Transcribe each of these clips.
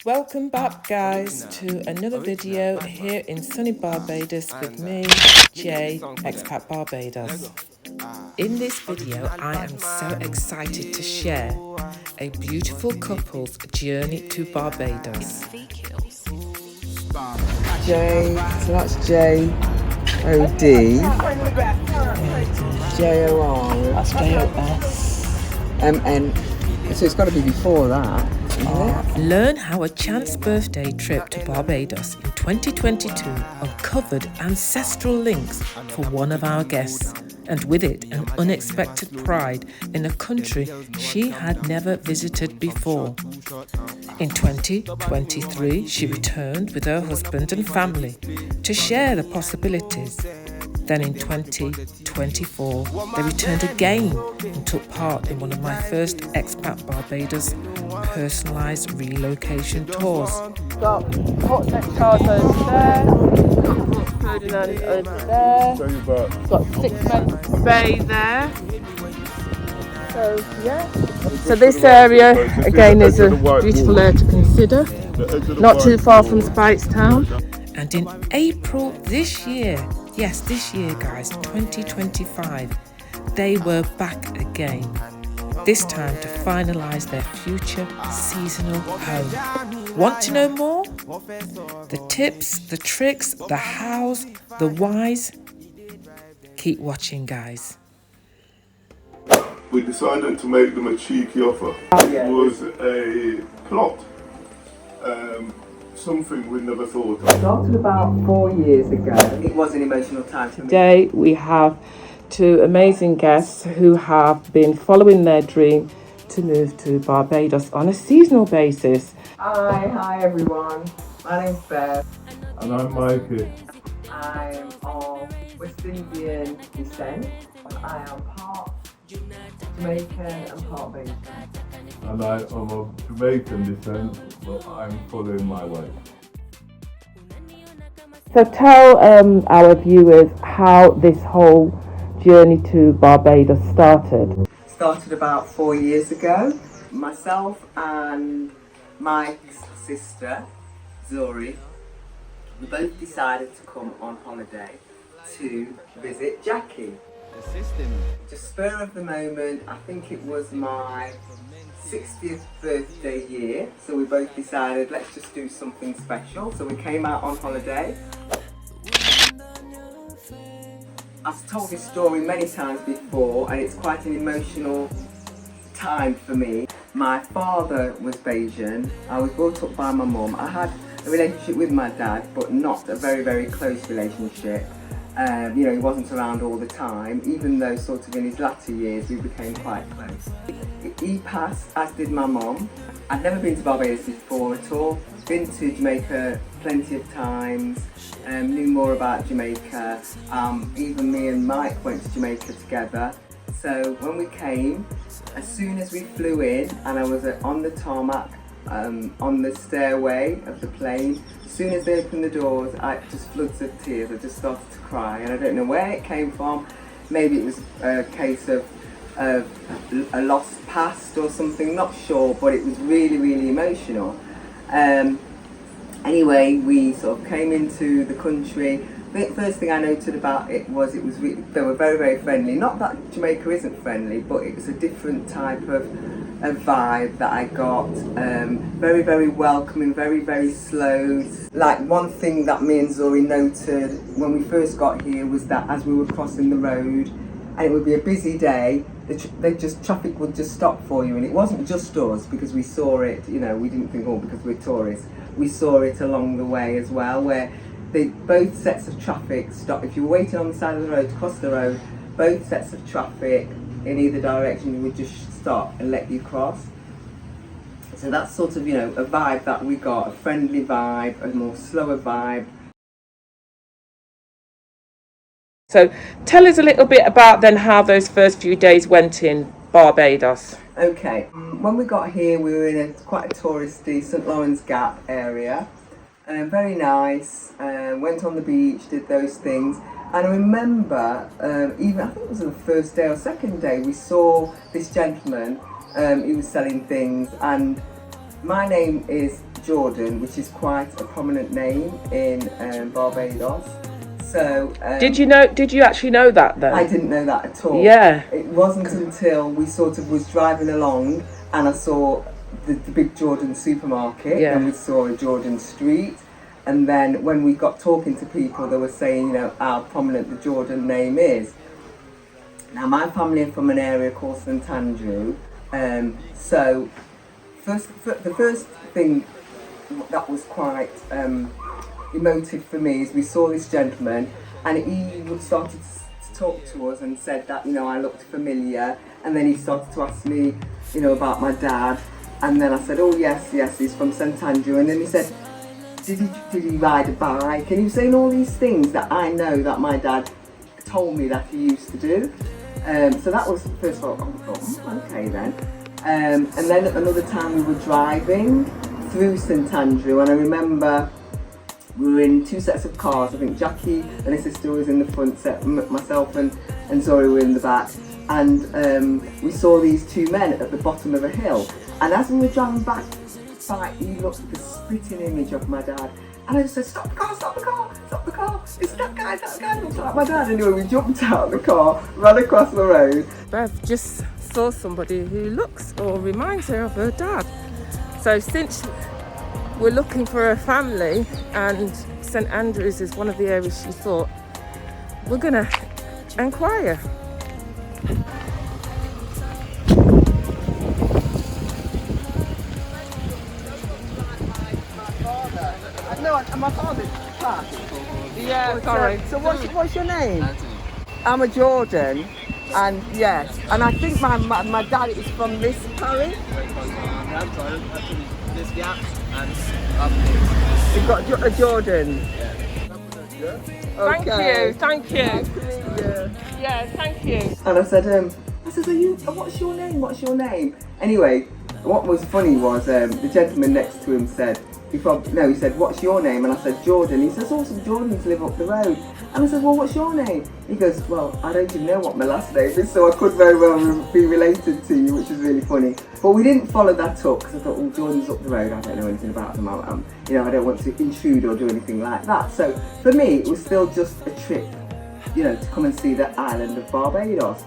Welcome back guys to another video here in sunny Barbados with me, Jay, Expat Barbados. In this video I am so excited to share a beautiful couple's journey to Barbados. J, so that's J-O-D, J-O-R, That's J-O-S. M-N, so it's got to be before that, isn't it? Learn how a chance birthday trip to Barbados in 2022 uncovered ancestral links for one of our guests, and with it an unexpected pride in a country she had never visited before. In 2023, she returned with her husband and family to share the possibilities. Then in 2024, they returned again and took part in one of my first Expat Barbados personalised relocation tours. Got hot neck cars over there, Ferdinand over there, got 6 men bay there. So yeah, so this area again is a beautiful area to consider, not too far from Speightstown. And in April this year, yes this year guys, 2025, they were back again, this time to finalise their future seasonal home. Want to know more? The tips, the tricks, the hows, the whys? Keep watching guys. We decided to make them a cheeky offer. It was a plot, something we never thought of. Started about 4 years ago. It was an emotional time for me. Today we have 2 amazing guests who have been following their dream to move to Barbados on a seasonal basis. Hi everyone. My name's Bev. And I'm Mikey. I'm of West Indian descent. I am part Jamaican and part Bajan. And I am of Jamaican descent, but I'm fully in my way. So tell our viewers how this whole journey to Barbados started. Started about 4 years ago. Myself and Mike's sister, Zori, we both decided to come on holiday to visit Jackie. Just spur of the moment, I think it was my 60th birthday year, so we both decided let's just do something special. So we came out on holiday. I've told this story many times before and it's quite an emotional time for me. My father was Bajan. I was brought up by my mum. I had a relationship with my dad, but not a very, very close relationship. You know, he wasn't around all the time, even though sort of in his latter years we became quite close. He passed, as did my mum. I'd never been to Barbados before at all. Been to Jamaica plenty of times, knew more about Jamaica. Even me and Mike went to Jamaica together. So when we came, as soon as we flew in and I was on the tarmac, on the stairway of the plane, as soon as they opened the doors, I just floods of tears. I just started to cry, and I don't know where it came from. Maybe it was a case of a lost past or something, not sure, but it was really, really emotional. Anyway, we sort of came into the country. The first thing I noted about it was they were very, very friendly. Not that Jamaica isn't friendly, but it was a different type of vibe that I got. Very, very welcoming, very, very slow. Like one thing that me and Zori noted when we first got here was that as we were crossing the road, and it would be a busy day, traffic would just stop for you, and it wasn't just us because we saw it. You know, we didn't think, oh, because we're tourists. We saw it along the way as well, where both sets of traffic stop. If you were waiting on the side of the road to cross the road, both sets of traffic in either direction would just stop and let you cross. So that's sort of, you know, a vibe that we got, a friendly vibe, a more slower vibe. So tell us a little bit about then how those first few days went in Barbados. Okay, when we got here we were in quite a touristy St Lawrence Gap area. Very nice, went on the beach, did those things. And I remember, even I think it was the first day or second day, we saw this gentleman, he was selling things, and my name is Jordan, which is quite a prominent name in Barbados. So Did you actually know that then? I didn't know that at all. Yeah. It wasn't until we sort of was driving along and I saw the big Jordan supermarket, and we saw a Jordan street, and then when we got talking to people, they were saying, you know, how prominent the Jordan name is. Now, my family are from an area called St Andrew, so the first thing that was quite emotive for me is we saw this gentleman, and he started to talk to us and said that, you know, I looked familiar, and then he started to ask me, you know, about my dad, and then I said, oh yes, he's from St Andrew, and then he said, did he ride a bike? And he was saying all these things that I know that my dad told me that he used to do. So that was the first thought. Okay then. And then another time we were driving through St Andrew, and I remember we were in two sets of cars. I think Jackie and his sister was in the front set, myself and Zori were in the back, and we saw these two men at the bottom of a hill. And as we were driving back, he looked at the spitting image of my dad. And I just said, stop the car, it's that guy looks like my dad. Anyway, we jumped out of the car, ran across the road. Bev just saw somebody who looks or reminds her of her dad. So since we're looking for a family and St Andrews is one of the areas she thought, we're gonna inquire. No, my father's class. Yeah, sorry. So what's your name? Anthony. I'm a Jordan, and yes, and I think my dad is from this parish. This gap and up here. You've got a Jordan. Okay. Thank you. Nice to meet you. Yeah, thank you. And I said, what's your name? Anyway, what was funny was the gentleman next to him said, he said, what's your name? And I said, Jordan. He says, oh, some Jordans live up the road. And I said, well, what's your name? He goes, well, I don't even know what my last name is, so I could very well be related to you, which is really funny. But we didn't follow that up, because I thought, well, Jordan's up the road, I don't know anything about them. I don't want to intrude or do anything like that. So for me, it was still just a trip, you know, to come and see the island of Barbados.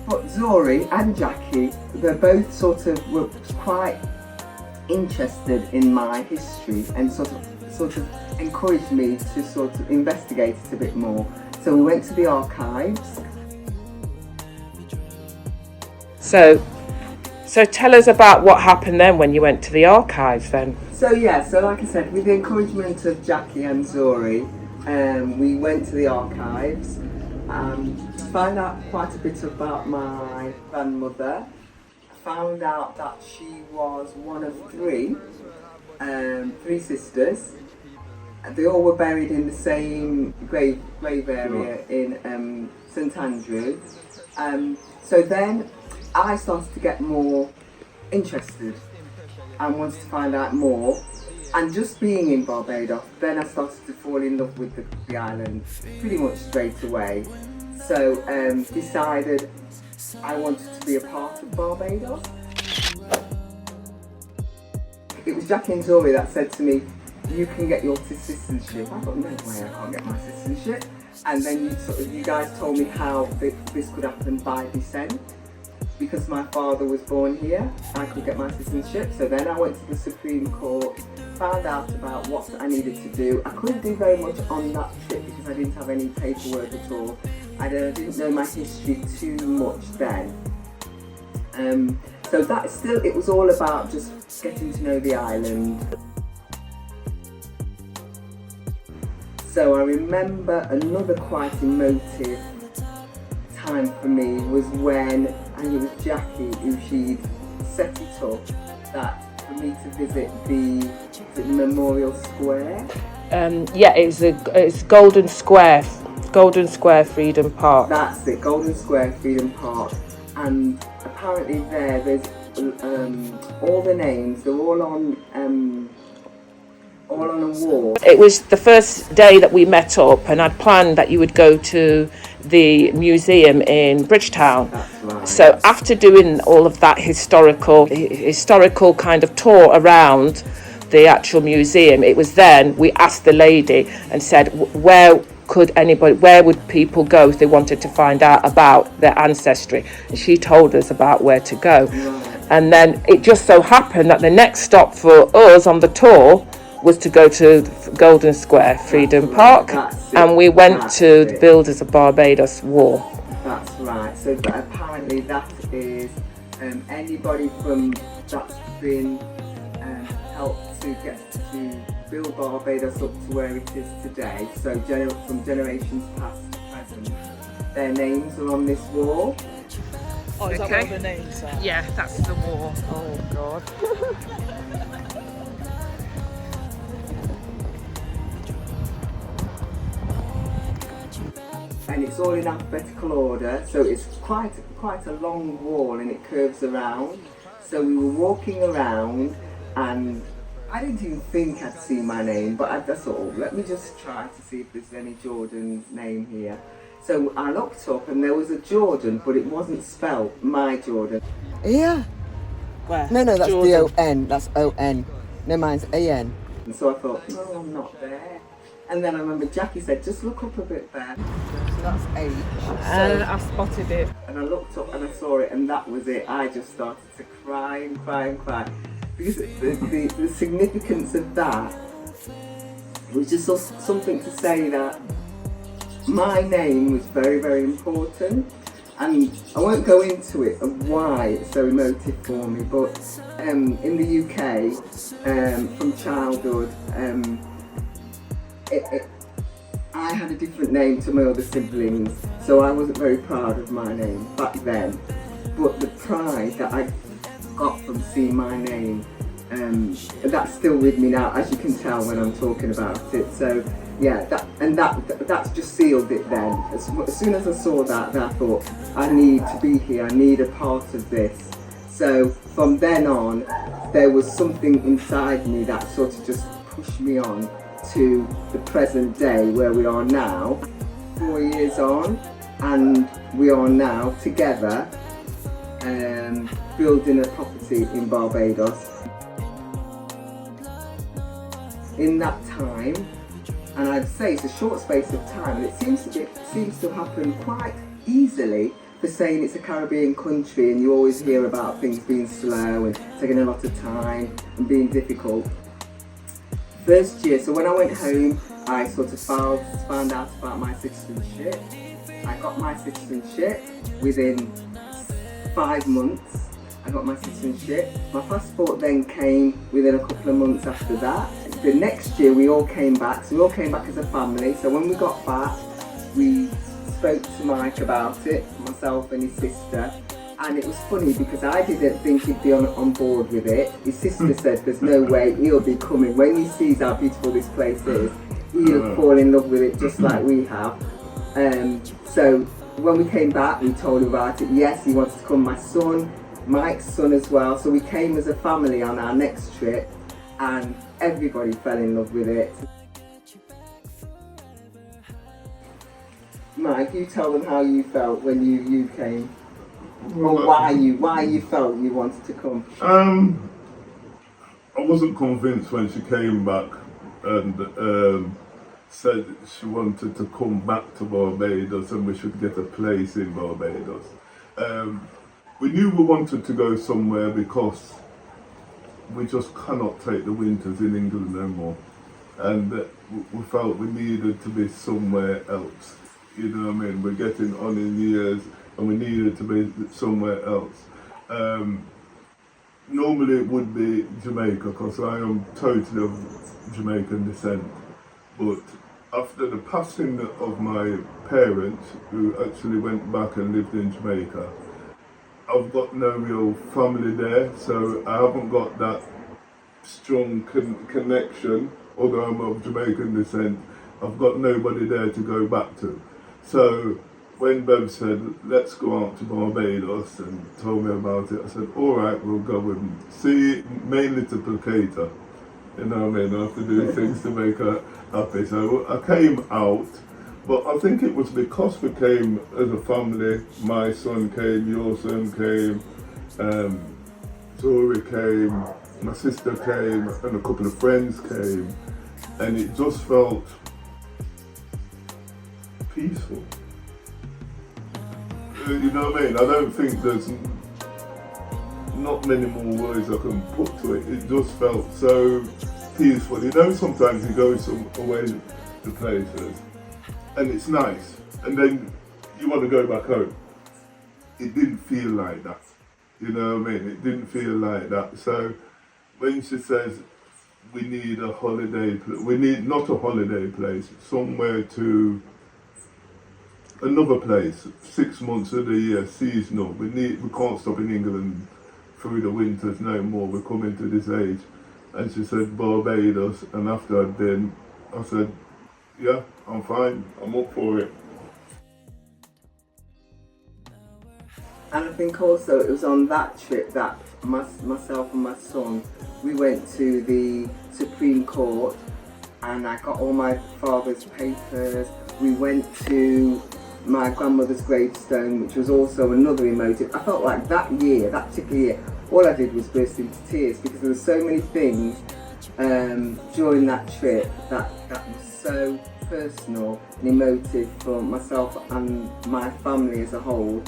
But Zori and Jackie, they both sort of were quite interested in my history and sort of encouraged me to sort of investigate it a bit more. So we went to the archives. So tell us about what happened then when you went to the archives then. So like I said, with the encouragement of Jackie and Zori, we went to the archives, found out quite a bit about my grandmother. Found out that she was one of three sisters. They all were buried in the same grave area in St Andrew. So then I started to get more interested and wanted to find out more. And just being in Barbados, then I started to fall in love with the island pretty much straight away. So decided I wanted to be a part of Barbados. It was Jackie and Zori that said to me, you can get your citizenship. I thought, no way, I can't get my citizenship. And then you guys told me how this could happen by descent. Because my father was born here, I could get my citizenship. So then I went to the Supreme Court, found out about what I needed to do. I couldn't do very much on that trip because I didn't have any paperwork at all. I didn't know my history too much then. So it was all about just getting to know the island. So I remember another quite emotive time for me was when, and it was Jackie who she'd set it up, that for me to visit the Memorial Square. It's Golden Square Freedom Park. That's it, Golden Square Freedom Park. And apparently there's all the names, they're all on a wall. It was the first day that we met up, and I'd planned that you would go to the museum in Bridgetown. That's right. So after doing all of that historical kind of tour around, the actual museum. It was then we asked the lady and said, where would people go if they wanted to find out about their ancestry? And she told us about where to go. And then it just so happened that the next stop for us on the tour was to go to Golden Square, Freedom Park, and we went to the Builders of Barbados Wall. That's right. So apparently that is anybody from that's been helped to get to build Barbados up to where it is today. So from generations past to present, their names are on this wall. Oh, is that what the names are? Yeah, that's the wall. Oh God. And it's all in alphabetical order, so it's quite a long wall and it curves around. So we were walking around and I didn't even think I'd see my name, but I thought, oh, let me just try to see if there's any Jordan name here. So I looked up and there was a Jordan, but it wasn't spelled my Jordan. Yeah. Where? No, that's Jordan. D-O-N, that's O-N. No, mine's A-N. And so I thought, no, I'm not there. And then I remember Jackie said, just look up a bit there. So that's H. And I spotted it. And I looked up and I saw it and that was it. I just started to cry and cry and cry. Because the significance of that was just something to say that my name was very, very important. And I won't go into it of why it's so emotive for me, but in the UK, from childhood, I had a different name to my other siblings, so I wasn't very proud of my name back then. But the pride that I got from seeing my name, that's still with me now, as you can tell when I'm talking about it. So yeah, that's just sealed it then. As soon as I saw that, I thought, I need to be here, I need a part of this. So from then on, there was something inside me that sort of just pushed me on to the present day where we are now, 4 years on, and we are now together building a property in Barbados. In that time, and I'd say it's a short space of time, and it seems to happen quite easily for saying it's a Caribbean country and you always hear about things being slow and taking a lot of time and being difficult. First year, so when I went home, I sort of found out about my citizenship. I got my citizenship within 5 months. I got my citizenship. My passport then came within a couple of months after that. The next year we all came back, so we all came back as a family. So when we got back, we spoke to Mike about it, myself and his sister. And it was funny because I didn't think he'd be on board with it. His sister said there's no way he'll be coming. When he sees how beautiful this place is, he'll fall in love with it just like we have. So when we came back, we told him about it. Yes, he wanted to come. My son, Mike's son as well. So we came as a family on our next trip and everybody fell in love with it. Mike, you tell them how you felt when you came. Or why you felt you wanted to come? I wasn't convinced when she came back and said she wanted to come back to Barbados and we should get a place in Barbados. We knew we wanted to go somewhere because we just cannot take the winters in England no more, and we felt we needed to be somewhere else. You know what I mean? We're getting on in years and we needed to be somewhere else. Normally it would be Jamaica because I am totally of Jamaican descent, but after the passing of my parents, who actually went back and lived in Jamaica, I've got no real family there, so I haven't got that strong connection. Although I'm of Jamaican descent, I've got nobody there to go back to. So when Bev said, let's go out to Barbados and told me about it, I said, all right, we'll go and see, mainly to placate her. You know what I mean? I have to do things to make her happy. So I came out, but I think it was because we came as a family. My son came, your son came, Tori came, my sister came and a couple of friends came, and it just felt peaceful. You know what I mean? I don't think there's not many more words I can put to it. It just felt so peaceful. You know, sometimes you go away to places and it's nice, and then you want to go back home. It didn't feel like that. You know what I mean? It didn't feel like that. So when she says we need a holiday, we need not a holiday place, somewhere to another place, 6 months of the year, seasonal. We can't stop in England through the winters no more. We're coming to this age. And she said Barbados, and after I'd been, I said, yeah, I'm fine, I'm up for it. And I think also it was on that trip that myself and my son, we went to the Supreme Court, and I got all my father's papers. We went to my grandmother's gravestone, which was also another emotive. I felt like that year, that particular year, all I did was burst into tears, because there were so many things during that trip that was so personal and emotive for myself and my family as a whole.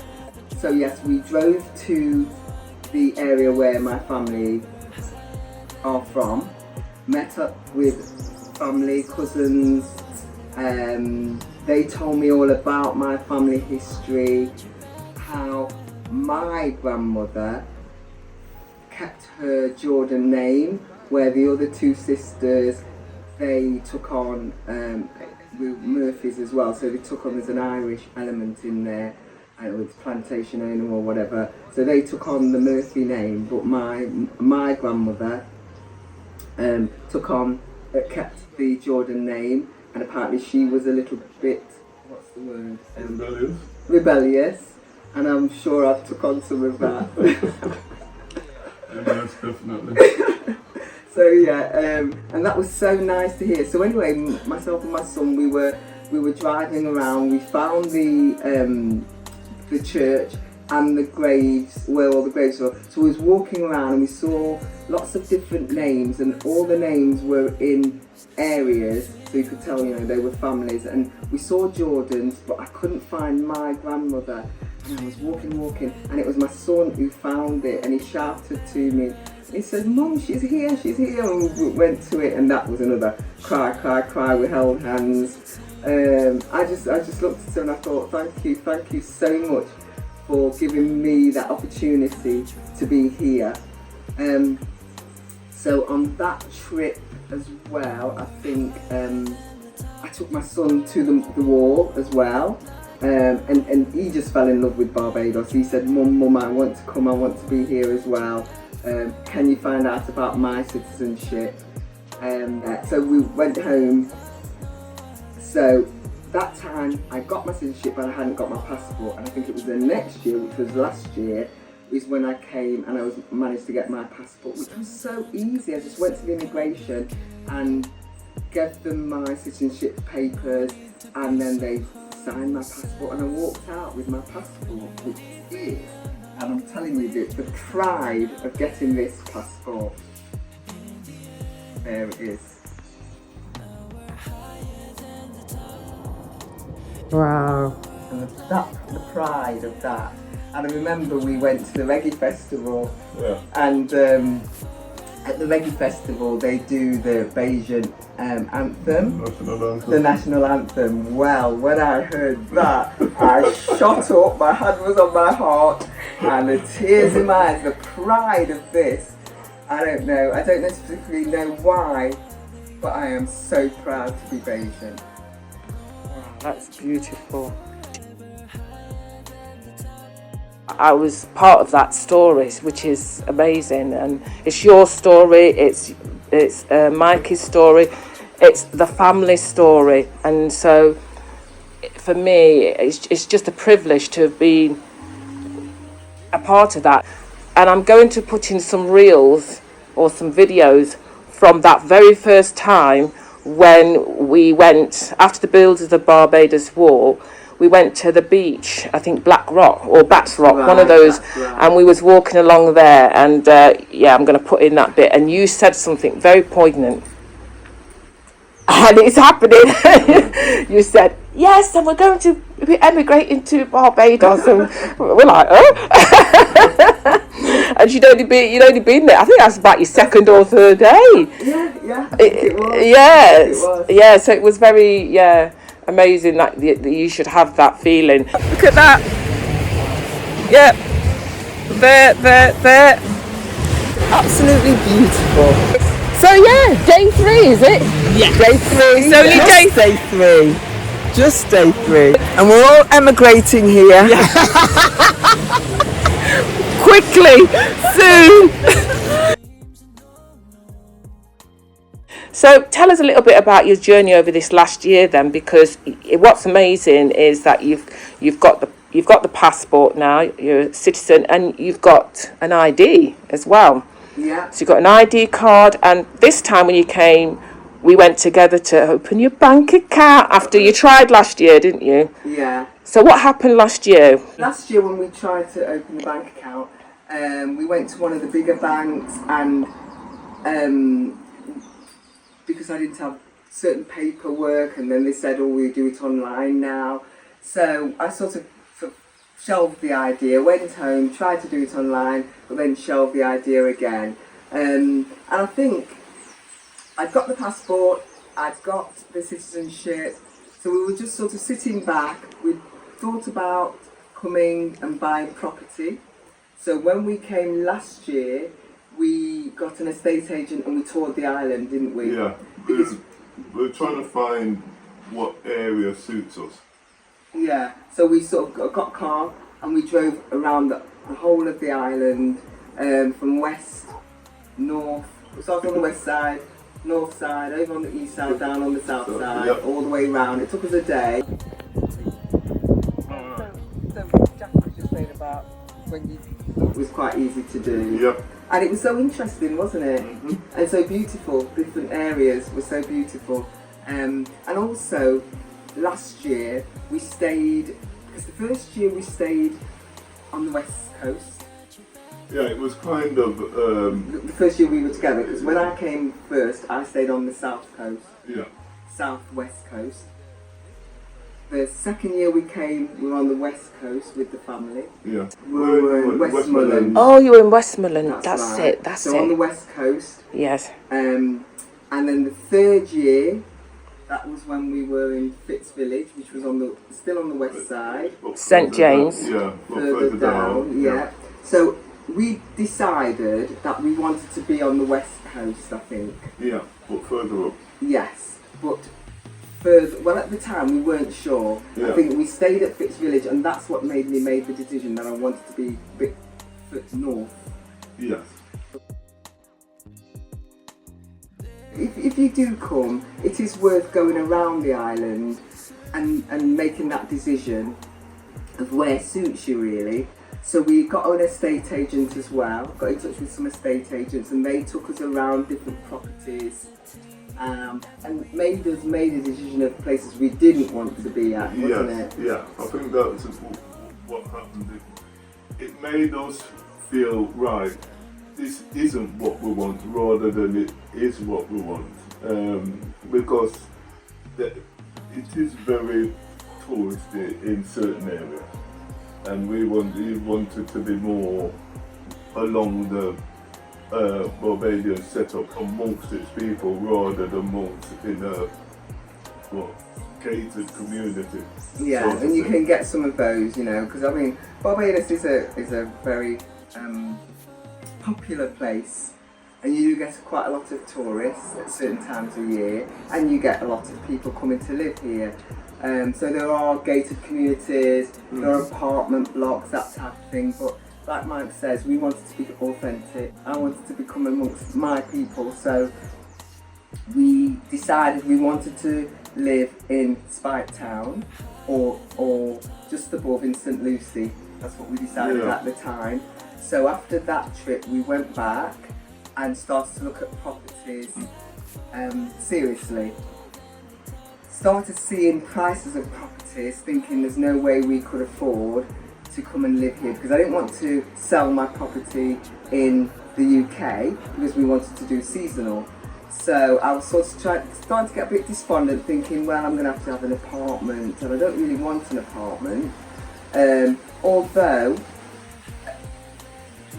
So yes, we drove to the area where my family are from, met up with family, cousins. They told me all about my family history, how my grandmother kept her Jordan name, where the other two sisters, they took on Murphys as well, so they took on, there's an Irish element in there, with plantation owner or whatever, so they took on the Murphy name, but my grandmother kept the Jordan name, and apparently she was a little bit, what's the word? Rebellious, and I'm sure I took on some of that. Yes, definitely. So yeah, and that was so nice to hear. So anyway, myself and my son, we were driving around. We found the church and the graves, where all the graves were. So we was walking around and we saw lots of different names, and all the names were in areas, so you could tell, you know, they were families. And we saw Jordans, but I couldn't find my grandmother. And I was walking, and it was my son who found it, and he shouted to me. He said, "Mum, she's here," and we went to it, and that was another cry. We held hands. I just looked at him and I thought, thank you so much for giving me that opportunity to be here. So on that trip as well, I think I took my son to the war as well. And he just fell in love with Barbados. He said, Mum, I want to come, I want to be here as well. Can you find out about my citizenship? So we went home. So that time I got my citizenship, but I hadn't got my passport. And I think it was the next year, which was last year, is when I came and I managed to get my passport, which was so easy. I just went to the immigration and gave them my citizenship papers, and then they signed my passport, and I walked out with my passport, which is, and I'm telling you, the pride of getting this passport. There it is. Wow. And the pride of that. And I remember we went to the reggae festival, and at the reggae festival they do the Barbadian anthem, the national anthem. Well, when I heard that, I shot up, my hand was on my heart, and the tears in my eyes, the pride of this. I don't specifically know why, but I am so proud to be Barbadian. That's beautiful. I was part of that story, which is amazing, and it's your story, it's Mikey's story, it's the family story, and so for me it's just a privilege to have been a part of that. And I'm going to put in some reels or some videos from that very first time when we went, after the build of the Barbados Wall, we went to the beach, I think Black Rock or Bats Rock, one of Right, those, that's right. and we was walking along there, and yeah, I'm going to put in that bit, and you said something very poignant, and it's happening. You said, yes, and we're going to be emigrating to Barbados, and we're like, oh. And you'd only been there, I think that's about your second or third day. Yeah, I think it was. Yes, It was. yeah, so it was very, amazing that you should have that feeling. Look at that. Yep. There. Absolutely beautiful. So yeah, day 3, is it? Yes. Day 3. It's only Day 3. Just day 3. And we're all emigrating here. Quickly, soon. So tell us a little bit about your journey over this last year then, because what's amazing is that you've got the passport now, you're a citizen, and you've got an ID as well. Yeah. So you've got an ID card, and this time when you came, we went together to open your bank account after you tried last year, didn't you? Yeah. So what happened last year? Last year when we tried to open the bank account, we went to one of the bigger banks, and because I didn't have certain paperwork, and then they said, oh, we do it online now. So I sort of shelved the idea, went home, tried to do it online, but then shelved the idea again. And I think I'd got the passport, I'd got the citizenship, so we were just sort of sitting back. We thought about coming and buying property. So when we came last year, we got an estate agent and we toured the island, didn't we? Yeah, Because we're trying to find what area suits us. yeah, so we sort of got a car and we drove around the whole of the island, from west, north, we started on the west side, north side, over on the east side, down on the south side, yep. all the way round. It took us a day. So Jack was just saying about when it was quite easy to do. Yep. And it was so interesting, wasn't it? Mhm. And so beautiful. Different areas were so beautiful. And also, last year we stayed, because the first year we stayed on the west coast. Yeah, it was kind of The first year we were together, because when I came first, I stayed on the south coast, yeah. southwest coast. The second year we came, we were on the west coast with the family. Yeah. We were in Westmoreland. Oh, you were in Westmoreland. That's right. it. That's so on the it. west coast. Yes. And then the third year, that was when we were in Fitz Village, which was still on the west side. But St. further James. down, yeah, but Further down, yeah. So we decided that we wanted to be on the west coast, I think. Yeah, but further up. Yes, but further, well, at the time we weren't sure. I Yeah. think we stayed at Fitz Village, and that's what made me make the decision that I wanted to be a bit north. Yes. If you do come, it is worth going around the island and making that decision of where suits you really. So we got an estate agent as well, got in touch with some estate agents, and they took us around different properties, and made a decision of places we didn't want to be at, wasn't Yes, it? yeah. I think that's what happened. It made us feel right. This isn't what we want, rather than it is what we want, because it is very touristy in certain areas, and we wanted to be more along the Barbadian setup amongst its people, rather than amongst in a catered community. Yeah, sort of and you thing. can get some of those, you know, because I mean, Barbados is a very popular place, and you do get quite a lot of tourists at certain times of year, and you get a lot of people coming to live here. So there are gated communities, there are apartment blocks, that type of thing, but like Mike says, we wanted to be authentic. I wanted to become amongst my people, so we decided we wanted to live in Spike Town or just above in St. Lucie. That's what we decided at the time. So after that trip, we went back and started to look at properties seriously. started seeing prices of properties, thinking there's no way we could afford to come and live here, because I didn't want to sell my property in the UK because we wanted to do seasonal. So I was sort of starting to get a bit despondent, thinking, well, I'm going to have an apartment, and I don't really want an apartment. Although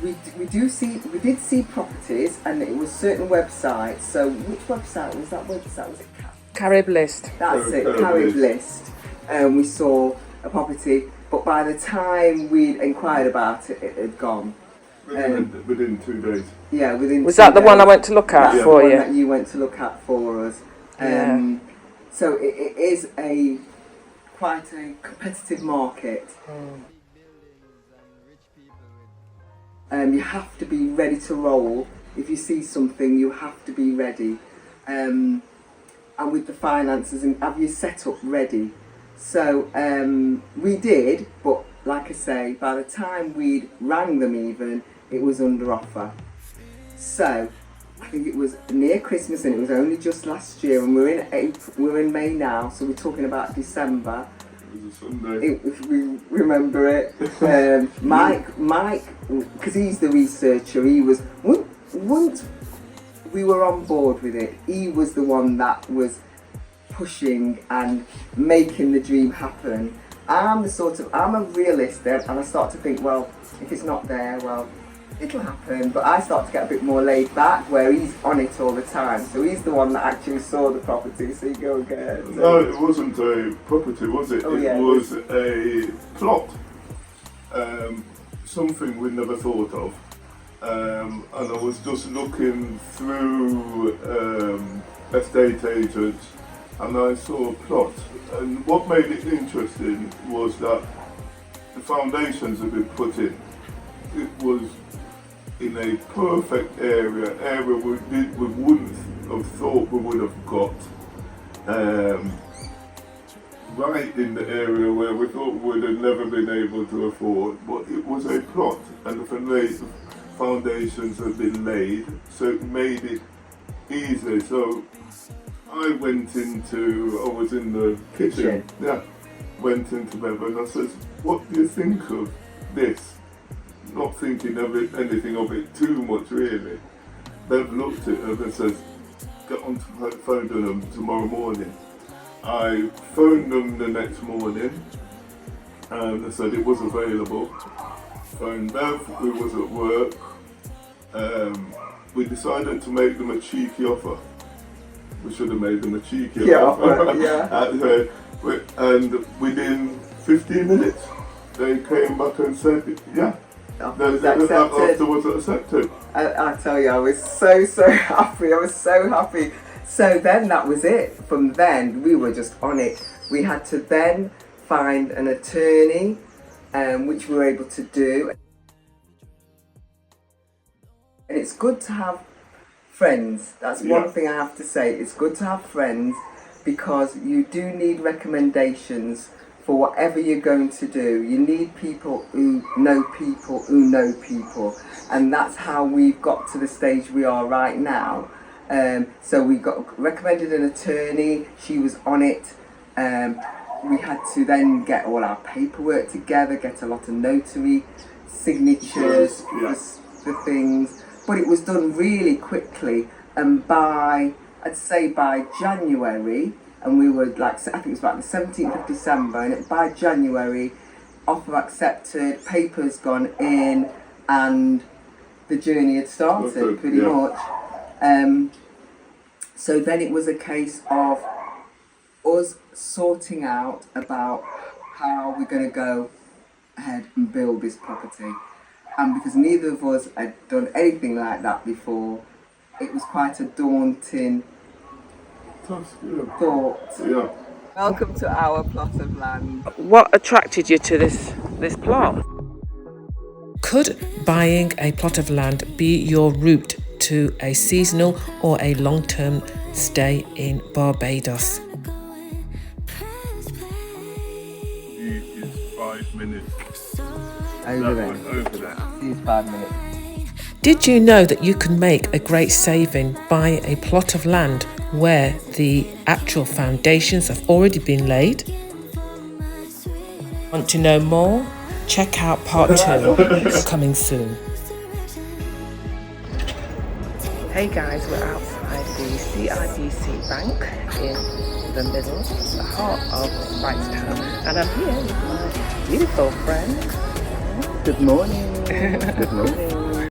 we did see properties, and it was certain websites. So which website was that? Website was it? Carib List. That's it, Carib List. We saw a property, but by the time we'd inquired about it, it had gone. Within 2 days. Yeah, within. Was 2 that the days. one I went to look at That's for the one you? that you went to look at for us. Yeah. So it is quite a competitive market. You have to be ready to roll. If you see something, you have to be ready. And with the finances, and have your setup ready. So we did, but like I say, by the time we'd rang them even, it was under offer. So I think it was near Christmas, and it was only just last year, and we're in May now, so we're talking about December. It was a Sunday. If we remember it. Mike, because he's the researcher, he was, once we were on board with it, he was the one that was pushing and making the dream happen. I'm a realist, and I start to think, well, if it's not there, well, it'll happen. But I start to get a bit more laid back, where he's on it all the time. So he's the one that actually saw the property, so you go again. No, it wasn't a property, was it? Oh, it yeah, was a plot. Something we never thought of. And I was just looking through estate agents, and I saw a plot. And what made it interesting was that the foundations had been put in. It was in a perfect area we wouldn't have thought we would have got. Right in the area where we thought we would have never been able to afford, but it was a plot, and the foundations had been laid, so it made it easy. So I was in the kitchen, went into Bev, and I said, what do you think of this? Not thinking of it, anything of it too much really. Bev looked at it and says, get on the phone to them tomorrow morning. I phoned them the next morning, and they said it was available. Phoned Bev, who was at work. We decided to make them a cheeky offer. We should have made them a cheeky offer. Yeah. And within 15 minutes, they came back and said, yeah, Accepted. was accepted. I tell you, I was so happy. I was so happy. So then that was it. From then, we were just on it. We had to then find an attorney, which we were able to do. And it's good to have friends. That's one thing I have to say. It's good to have friends, because you do need recommendations for whatever you're going to do. You need people who know people who know people. And that's how we've got to the stage we are right now. So we got recommended an attorney. She was on it. We had to then get all our paperwork together, get a lot of notary signatures, the things. But it was done really quickly, and I'd say by January, and we were like, I think it was about the 17th of December, and by January, offer accepted, papers gone in, and the journey had started pretty much. So then it was a case of us sorting out about how we're going to go ahead and build this property. And because neither of us had done anything like that before, it was quite a daunting thought. Yeah. Welcome to our plot of land. What attracted you to this plot? Could buying a plot of land be your route to a seasonal or a long-term stay in Barbados? It's 5 minutes. Over there. Over there. These 5 minutes. Did you know that you can make a great saving buying a plot of land where the actual foundations have already been laid. Want to know more? Check out part 2, coming soon. Hey guys, we're outside the CIBC Bank in the middle, the heart of Wrightstown, and I'm here with my beautiful friend. Good morning. Good morning.